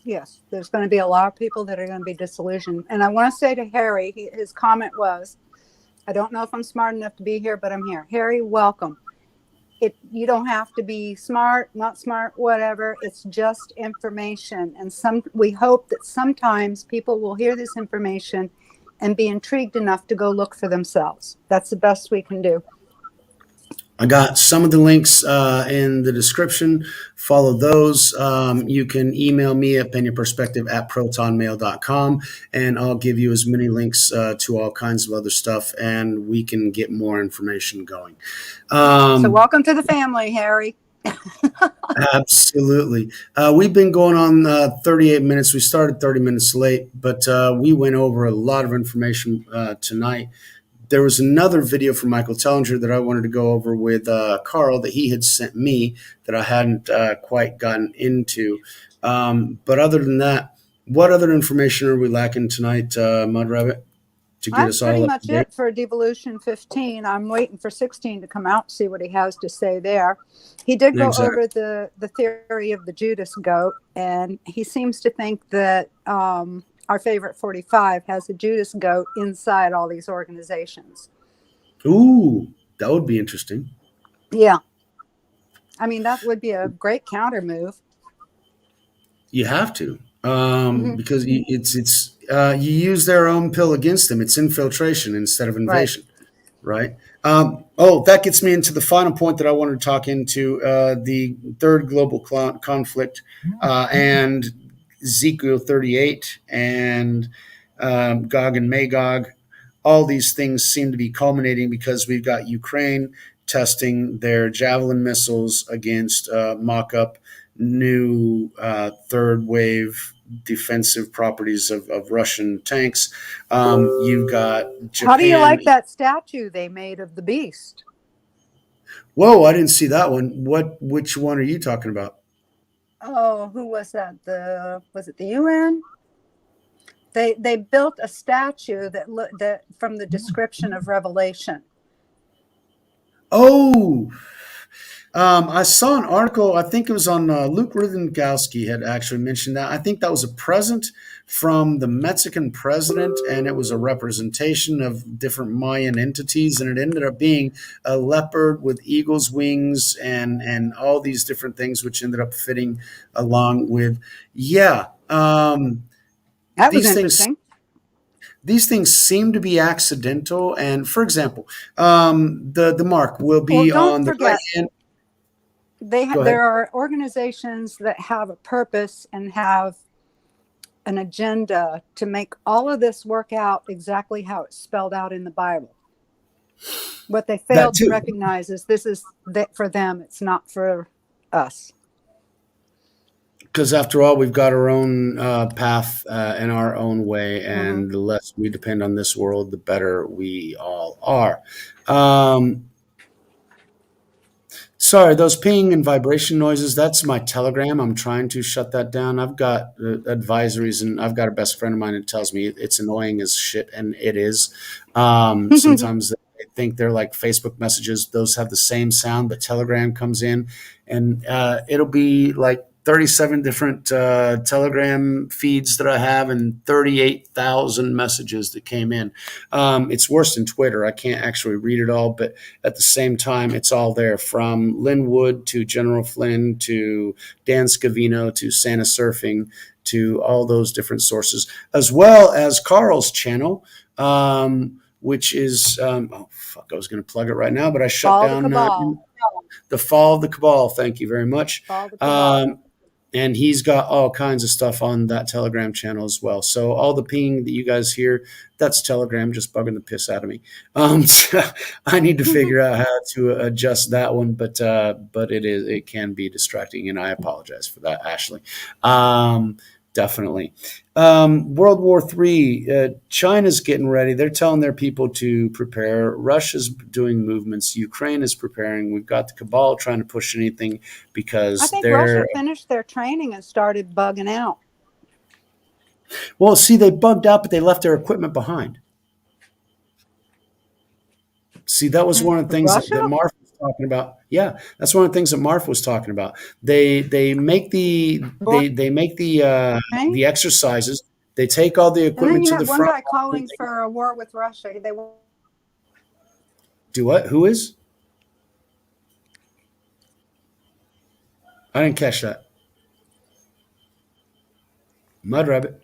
Yes, there's going to be a lot of people that are going to be disillusioned. And I want to say to Harry, his comment was, I don't know if I'm smart enough to be here, but I'm here. Harry, welcome. You don't have to be smart, not smart, whatever. It's just information. And we hope that sometimes people will hear this information and be intrigued enough to go look for themselves. That's the best we can do. I got some of the links in the description. Follow those. You can email me at penyaperspective@protonmail.com, and I'll give you as many links to all kinds of other stuff, and we can get more information going. So welcome to the family, Harry. Absolutely. We've been going on 38 minutes. We started 30 minutes late, but we went over a lot of information tonight. There was another video from Michael Tellinger that I wanted to go over with Carl that he had sent me that I hadn't quite gotten into. But other than that, what other information are we lacking tonight, Mud Rabbit, to get us all pretty up much to date? it for Devolution 15. I'm waiting for 16 to come out, see what he has to say there. He did go over the theory of the Judas goat, and he seems to think that our favorite 45 has a Judas goat inside all these organizations. Ooh, that would be interesting. Yeah. I mean, that would be a great counter move. You have to, because it's you use their own pill against them. It's infiltration instead of invasion, right? That gets me into the final point that I wanted to talk into, the third global conflict and Ezekiel 38 and Gog and Magog. All these things seem to be culminating because we've got Ukraine testing their Javelin missiles against mock-up new third wave defensive properties of Russian tanks. You've got Japan. How do you like that statue they made of the beast? Whoa, I didn't see that one. Which one are you talking about? Oh, who was that? Was it the UN? They built a statue that from the description of Revelation. Oh, I saw an article. I think it was on Luke Rudengowski had actually mentioned that. I think that was a present from the Mexican president, and it was a representation of different Mayan entities, and it ended up being a leopard with eagle's wings and all these different things, which ended up fitting along with. Yeah, That was these things interesting. these things seem to be accidental. And for example, the mark will Well, be don't on the right forget, hand. Go ahead. there are organizations that have a purpose and have an agenda to make all of this work out exactly how it's spelled out in the Bible. What they That failed to too. recognize is this is that for them, it's not for us. Because after all, we've got our own path and our own way, and the less we depend on this world, the better we all are. Um, Sorry, those ping and vibration noises, that's my Telegram. I'm trying to shut that down. I've got advisories, and I've got a best friend of mine that tells me it's annoying as shit, and it is. Sometimes they think they're like Facebook messages. Those have the same sound, but Telegram comes in, and it'll be like 37 different Telegram feeds that I have and 38,000 messages that came in. It's worse than Twitter. I can't actually read it all, but at the same time, it's all there from Lynn Wood to General Flynn to Dan Scavino to Santa Surfing to all those different sources, as well as Carl's channel, which is, oh, fuck, I was going to plug it right now, but I shut Fall the down cabal. the Fall of the Cabal. Thank you very much. Fall the cabal. And he's got all kinds of stuff on that Telegram channel as well. So all the ping that you guys hear, that's Telegram just bugging the piss out of me. So I need to figure out how to adjust that one, but it can be distracting, and I apologize for that, Ashley. Definitely. World War III, China's getting ready. They're telling their people to prepare. Russia's doing movements. Ukraine is preparing. We've got the cabal trying to push anything I because think they're Russia finished their training and started bugging out. well. See, they bugged out, but they left their equipment behind. See, that was one of the things that Russia? Marf was talking about. Yeah, that's one of the things that Marf was talking about. They make the exercises. They take all the And then equipment you to the have one front. guy calling for a war with Russia. They Do what? Who is? I didn't catch that. Mud Rabbit.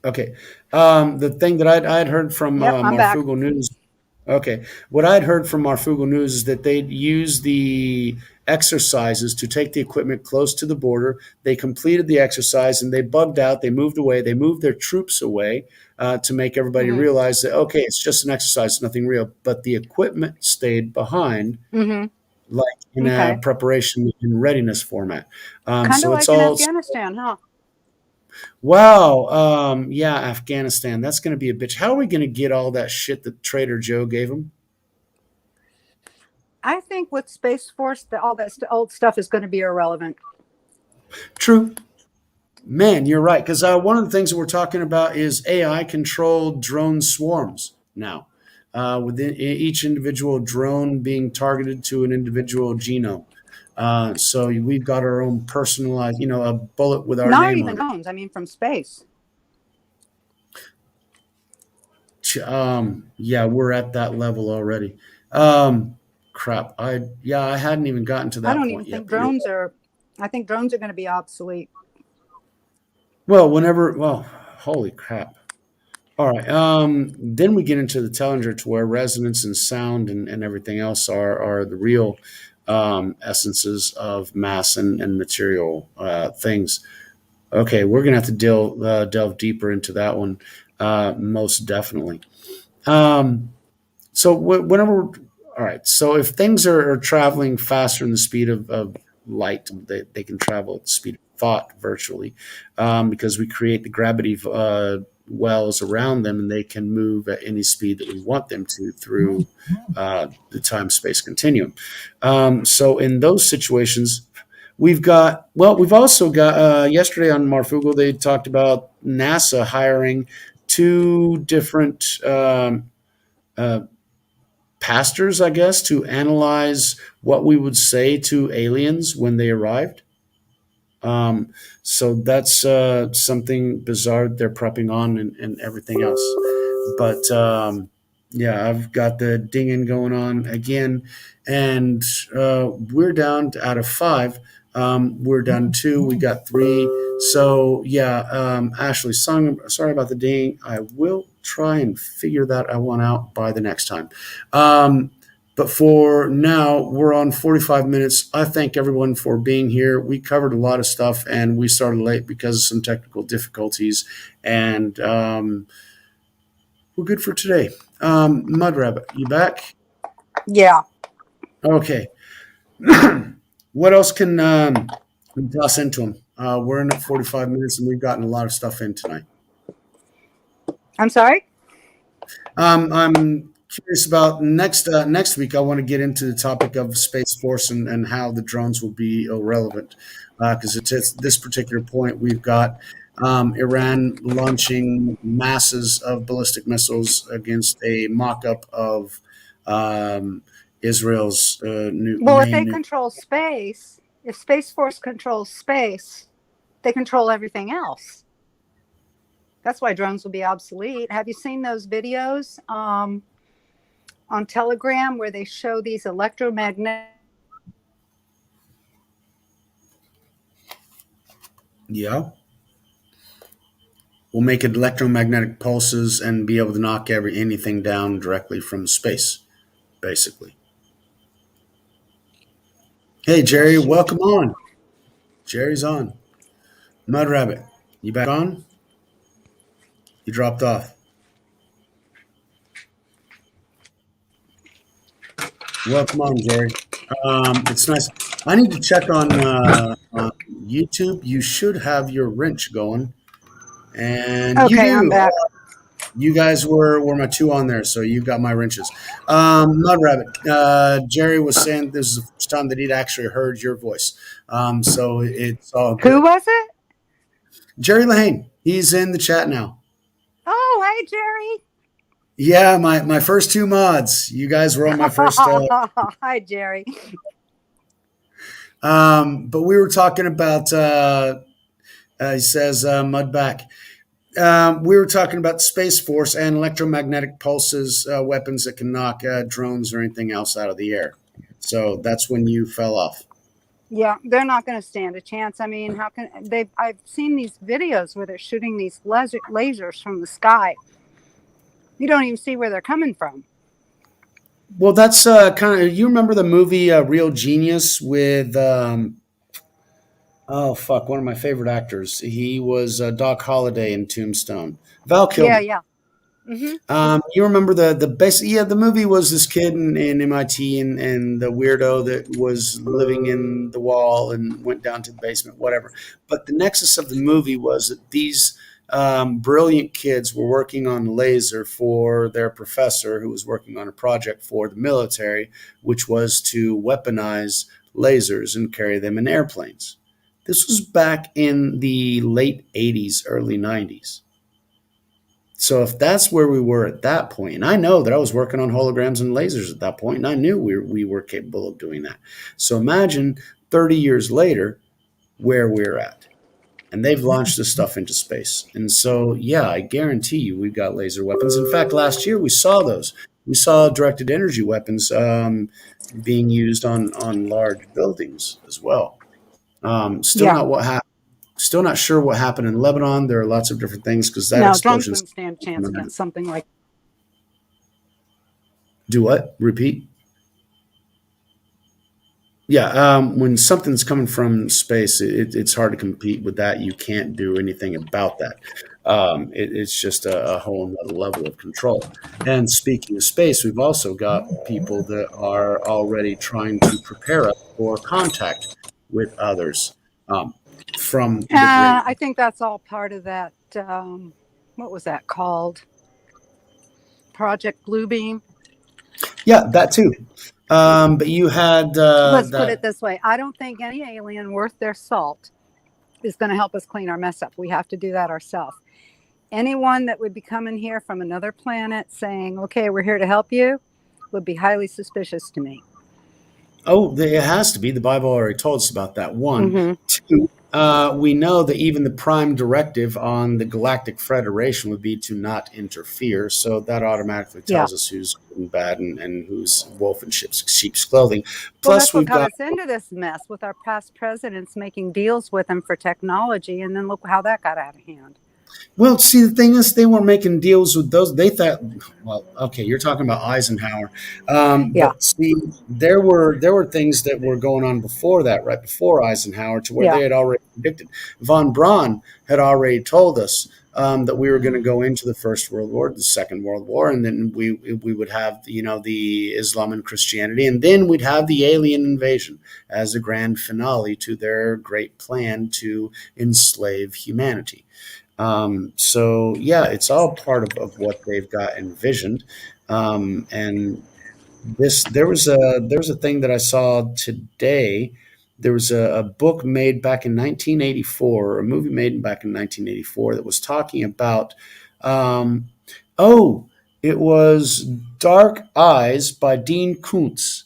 Okay. The thing that I'd heard from Yep, I'm back. Marfugal News. Okay. What I'd heard from Marfugal News is that they'd use the exercises to take the equipment close to the border. They completed the exercise and they bugged out. They moved away. They moved their troops away to make everybody realize that, okay, it's just an exercise, nothing real. But the equipment stayed behind, like in a Okay. preparation and readiness format. Kind So of it's like in all Afghanistan, huh? wow. Yeah, Afghanistan. That's going to be a bitch. How are we going to get all that shit that Trader Joe gave them? I think with Space Force, all that old stuff is going to be irrelevant. True. Man, you're right. Because one of the things that we're talking about is AI controlled drone swarms now, within each individual drone being targeted to an individual genome. So we've got our own personalized, a bullet with our Not name even on it. drones. I mean, from space. Yeah, we're at that level already. Crap. I hadn't even gotten to that I don't point even yet. think But drones are. I think drones are going to be obsolete. well, holy crap. All right. Then we get into the Tellinger to where resonance and sound and everything else are the real essences of mass and material things. Okay, we're gonna have to delve deeper into that one, most definitely. So whenever, all right. So if things are traveling faster than the speed of light, they can travel at the speed of thought virtually, because we create the gravity wells around them, and they can move at any speed that we want them to through the time-space continuum. So in those situations, we've also got yesterday on Marfugo, they talked about NASA hiring two different uh, pastors, I guess, to analyze what we would say to aliens when they arrived. Um, so that's something bizarre they're prepping on, and everything else. But yeah, I've got the dinging going on again, and we're down out of five. We're down two. We got three. So yeah, Ashley, sorry about the ding. I will try and figure that one out by the next time. But for now, we're on 45 minutes. I thank everyone for being here. We covered a lot of stuff, and we started late because of some technical difficulties. And we're good for today. Mud Rabbit, you back? Yeah. Okay. What else can we toss into them? We're in at 45 minutes, and we've gotten a lot of stuff in tonight. I'm sorry? I'm curious about next week. I want to get into the topic of Space Force and how the drones will be irrelevant, because at this particular point we've got Iran launching masses of ballistic missiles against a mock-up of Israel's Well, if main they control space, if Space Force controls space, they control everything else. That's why drones will be obsolete. Have you seen those videos on Telegram where they show these electromagnetic? Yeah. We'll make it electromagnetic pulses and be able to knock anything down directly from space, basically. Hey, Jerry, welcome on. Jerry's on. Mud Rabbit, you back on? You dropped off. Welcome on, Jerry. It's nice. I need to check on YouTube. You should have your wrench going. And you Okay, I'm do. back. You guys were my two on there, so you got my wrenches. Mud Rabbit, Jerry was saying this is the first time that he'd actually heard your voice. So it's all good. Who was it? Jerry Lahane. He's in the chat now. Oh, hey, Jerry. Yeah, my first two mods. You guys were on my first. Hi, Jerry. But we were talking about. He says Mudback. We were talking about Space Force and electromagnetic pulses, weapons that can knock drones or anything else out of the air. So that's when you fell off. Yeah, they're not going to stand a chance. I mean, how can they? I've seen these videos where they're shooting these lasers from the sky. You don't even see where they're coming from. Well, that's kind of. You remember the movie Real Genius with? Oh fuck! One of my favorite actors. He was Doc Holliday in Tombstone. Val Kilmer. Yeah. Mm-hmm. You remember the basic? Yeah, the movie was this kid in MIT and the weirdo that was living in the wall and went down to the basement, whatever. But the nexus of the movie was that these brilliant kids were working on laser for their professor, who was working on a project for the military, which was to weaponize lasers and carry them in airplanes. This was back in the late 80s, early 90s. So if that's where we were at that point, and I know that I was working on holograms and lasers at that point, and I knew we were capable of doing that. So imagine 30 years later where we're at. And they've launched this stuff into space. And so, yeah, I guarantee you we've got laser weapons. In fact, last year we saw those. We saw directed energy weapons being used on large buildings as well. Still not sure what happened in Lebanon. There are lots of different things because that explosion. Drones wouldn't stand a chance against something like. Do what? Repeat. Yeah, when something's coming from space, it's hard to compete with that. You can't do anything about that. It's just a whole nother level of control. And speaking of space, we've also got people that are already trying to prepare us for contact with others from the I think that's all part of that what was that called? Project Bluebeam. Yeah, that too. But you had Let's put it that. this way. I don't think any alien worth their salt is going to help us clean our mess up. We have to do that ourselves. Anyone that would be coming here from another planet saying, okay, we're here to help you, would be highly suspicious to me. Oh, it has to be. The Bible already told us about that. One. Mm-hmm. Two, we know that even the prime directive on the Galactic Federation would be to not interfere. So that automatically Yeah. tells us who's good and bad and who's wolf in sheep's clothing. Well, Plus, that's what we've got got. us into this mess with our past presidents making deals with them for technology. And then look how that got out of hand. Well, see, the thing is, they weren't making deals with those. They thought, well, okay, you're talking about Eisenhower, Yeah. but see, there were things that were going on before that, right before Eisenhower, to where Yeah. they had already predicted. Von Braun had already told us that we were going to go into the First World War, the Second World War, and then we would have the Islam and Christianity, and then we'd have the alien invasion as a grand finale to their great plan to enslave humanity. So yeah, it's all part of what they've got envisioned. And there was a thing that I saw today. There was a book made back in 1984, or a movie made back in 1984 that was talking about. Um, oh, it was Dark Eyes by Dean Koontz,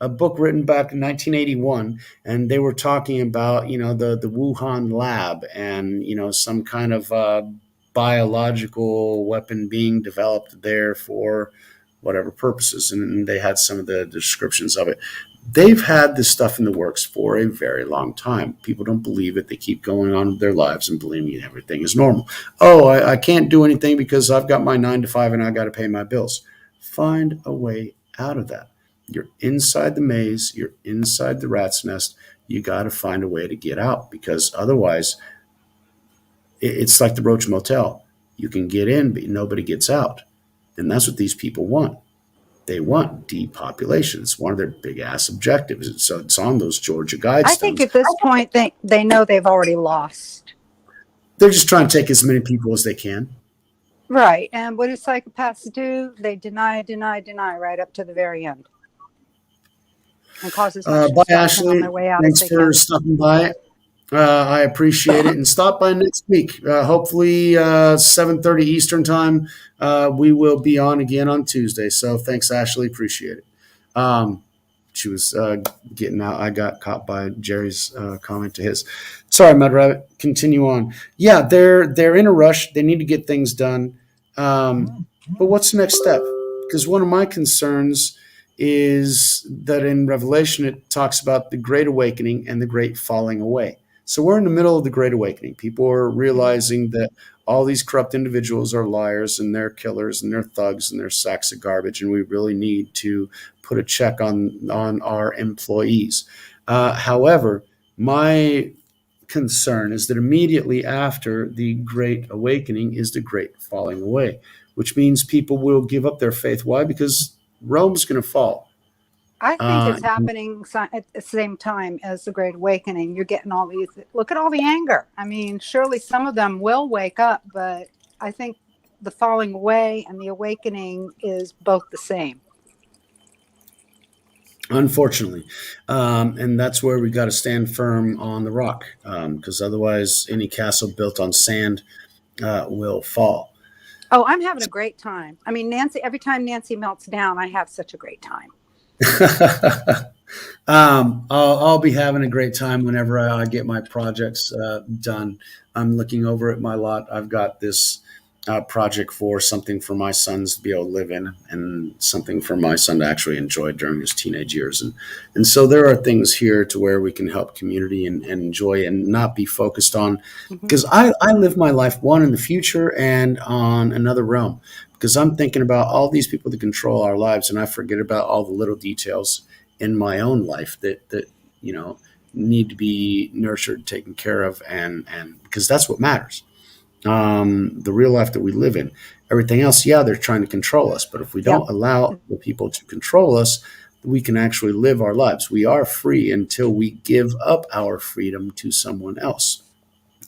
a book written back in 1981, and they were talking about the Wuhan lab and some kind of biological weapon being developed there for whatever purposes, and they had some of the descriptions of it. They've had this stuff in the works for a very long time. People don't believe it. They keep going on with their lives and believing everything is normal. Oh, I can't do anything because I've got my 9 to 5 and I got to pay my bills. Find a way out of that. You're inside the maze, you're inside the rat's nest. You got to find a way to get out, because otherwise it's like the Roach Motel. You can get in, but nobody gets out. And that's what these people want. They want depopulation. It's one of their big ass objectives. So it's on those Georgia I think Guidestones. at this point they know they've already lost. They're just trying to take as many people as they can. Right. And what do psychopaths do? They deny right up to the very end. And cause as much Bye, destruction on Ashley. their way out Thanks as they for can. stopping by. I appreciate it, and stop by next week. Hopefully, 7:30 Eastern time. We will be on again on Tuesday. So thanks, Ashley. Appreciate it. She was getting out. I got caught by Jerry's comment to his. Sorry, Mud Rabbit. Continue on. Yeah, they're in a rush. They need to get things done. But what's the next step? Because one of my concerns is that in Revelation it talks about the Great Awakening and the Great Falling Away. So we're in the middle of the Great Awakening. People are realizing that all these corrupt individuals are liars and they're killers and they're thugs and they're sacks of garbage, and we really need to put a check on our employees. However, my concern is that immediately after the Great Awakening is the Great Falling Away, which means people will give up their faith. Why? Because Rome's going to fall. I think it's happening at the same time as the Great Awakening. You're getting all these, look at all the anger. I mean, surely some of them will wake up, but I think the falling away and the awakening is both the same. Unfortunately. And that's where we got to stand firm on the rock, because otherwise any castle built on sand will fall. Oh, I'm having a great time. I mean, Nancy, every time Nancy melts down, I have such a great time. I'll be having a great time whenever I get my projects done. I'm looking over at my lot. I've got this project for something for my sons to be able to live in, and something for my son to actually enjoy during his teenage years. And so there are things here to where we can help community and enjoy and not be focused on, because I live my life, one, in the future and on another realm, because I'm thinking about all these people that control our lives, and I forget about all the little details in my own life that need to be nurtured, taken care of, and because that's what matters. The real life that we live in. Everything else, yeah, they're trying to control us, but if we don't allow the people to control us, we can actually live our lives. We are free until we give up our freedom to someone else.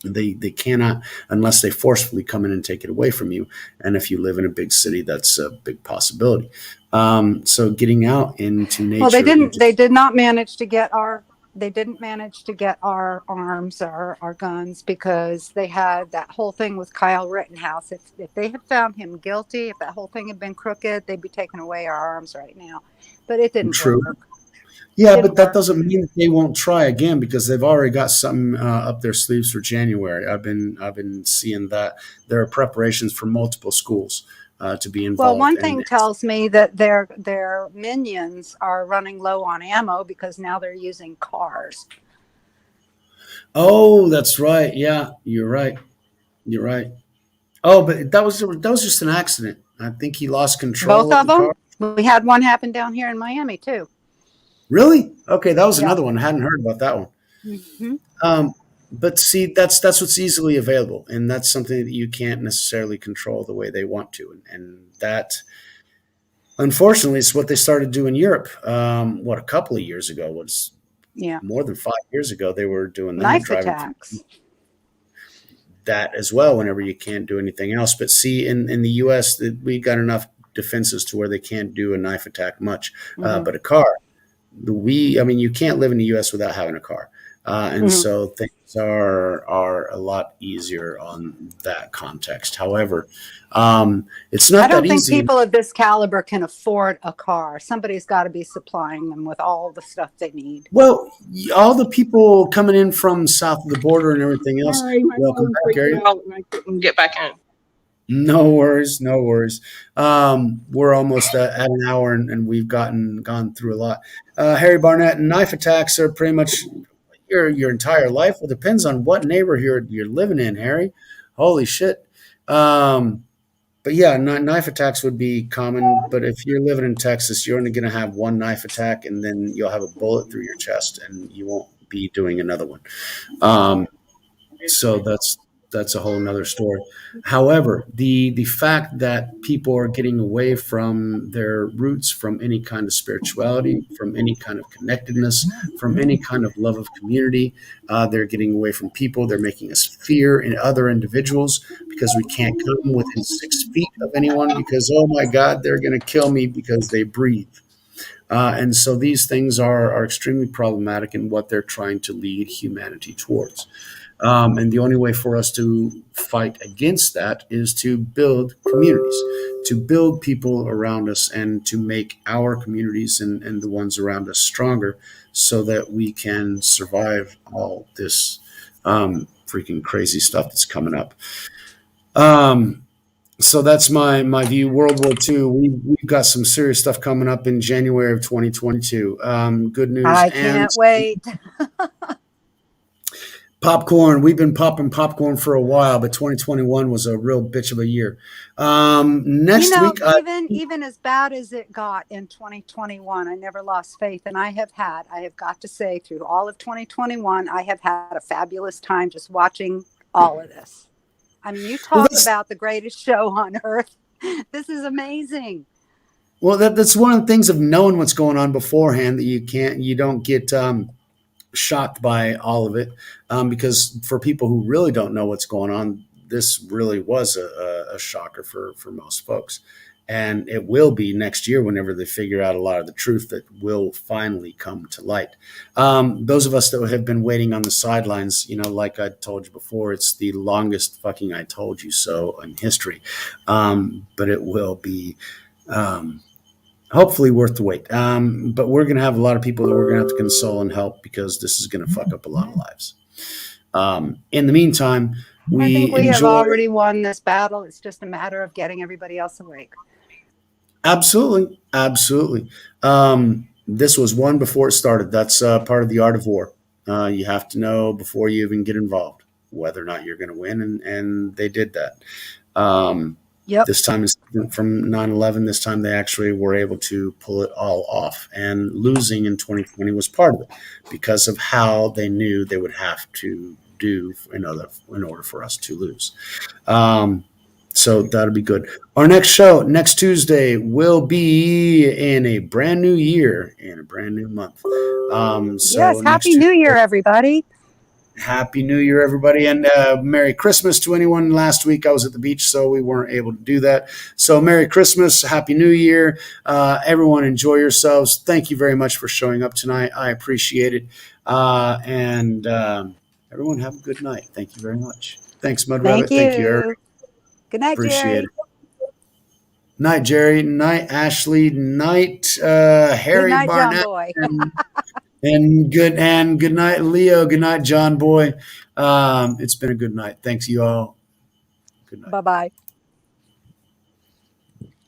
They cannot unless they forcefully come in and take it away from you. And if you live in a big city, that's a big possibility. So getting out into nature. Well, they didn't. They did not manage to get our. They didn't manage to get our arms or our guns because they had that whole thing with Kyle Rittenhouse. If they had found him guilty, if that whole thing had been crooked, they'd be taking away our arms right now. But it didn't True. work. Yeah, but that doesn't mean that they won't try again because they've already got something up their sleeves for January. I've been seeing that there are preparations for multiple schools to be involved. Well, one thing tells me that their minions are running low on ammo because now they're using cars. Oh, that's right. Yeah, you're right. You're right. Oh, but that was just an accident. I think he lost control Both of the car. them. We had one happen down here in Miami too. Really? Okay, that was Yeah. another one. I hadn't heard about that one. Mm-hmm. But see, that's what's easily available, and that's something that you can't necessarily control the way they want to, and that, unfortunately, is what they started doing in Europe. A couple of years ago? Was Yeah. more than 5 years ago they were doing that, Knife driving attacks. that as well. Whenever you can't do anything else, but see, in the U.S., we got enough defenses to where they can't do a knife attack much, but a car. You can't live in the U.S. without having a car. And so things are a lot easier on that context. However, it's not I don't that think easy. people of this caliber can afford a car. Somebody's got to be supplying them with all the stuff they need. Well, all the people coming in from south of the border and everything else. Sorry, my Welcome phone back, Gary. freaked out and I couldn't get back in. No worries, no worries. We're almost at an hour, and we've gone through a lot. Harry Barnett, knife attacks are pretty much your entire life. Well, it depends on what neighborhood you're living in, Harry. Holy shit. But yeah, knife attacks would be common. But if you're living in Texas, you're only going to have one knife attack, and then you'll have a bullet through your chest, and you won't be doing another one. So that's a whole nother story. However, the fact that people are getting away from their roots, from any kind of spirituality, from any kind of connectedness, from any kind of love of community, they're getting away from people. They're making us fear in other individuals because we can't come within 6 feet of anyone because, oh my God, they're going to kill me because they breathe. And so these things are extremely problematic in what they're trying to lead humanity towards. And the only way for us to fight against that is to build communities, to build people around us, and to make our communities and the ones around us stronger so that we can survive all this freaking crazy stuff that's coming up. So that's my view. World War II, we've got some serious stuff coming up in January of 2022. Good news. I can't wait. Popcorn. We've been popping popcorn for a while, but 2021 was a real bitch of a year. Next week, even as bad as it got in 2021, I never lost faith, and I have got to say, through all of 2021, I have had a fabulous time just watching all of this. I mean, you talk about the greatest show on earth. This is amazing. Well, that's one of the things of knowing what's going on beforehand, that you don't get shocked by all of it, because for people who really don't know what's going on, this really was a shocker for most folks, and it will be next year whenever they figure out a lot of the truth that will finally come to light. Those of us that have been waiting on the sidelines, like I told you before, it's the longest fucking I told you so in history, but it will be hopefully worth the wait. But we're going to have a lot of people that we're going to have to console and help, because this is going to fuck up a lot of lives. In the meantime, I think we have already won this battle. It's just a matter of getting everybody else awake. Absolutely. Absolutely. This was won before it started. That's part of the art of war. You have to know before you even get involved whether or not you're going to win. And they did that. Yep. This time is from 9/11. This time they actually were able to pull it all off, and losing in 2020 was part of it because of how they knew they would have to do in order for us to lose. So that'll be good. Our next show next Tuesday will be in a brand new year, in a brand new month. Yes, Happy New Year, everybody. Happy New Year, everybody, and Merry Christmas to anyone. Last week I was at the beach, so we weren't able to do that. So Merry Christmas, Happy New Year. Everyone enjoy yourselves. Thank you very much for showing up tonight. I appreciate it. And everyone have a good night. Thank you very much. Thanks, Mud Thank Rabbit. Thank you, Eric. you. Good night, Appreciate Jerry. it. Night, Jerry. Night, Ashley. Night, Good Harry night, John Barnett. Boy. And good night, Leo. Good night, John Boy. It's been a good night. Thanks, you all. Good night. Bye-bye.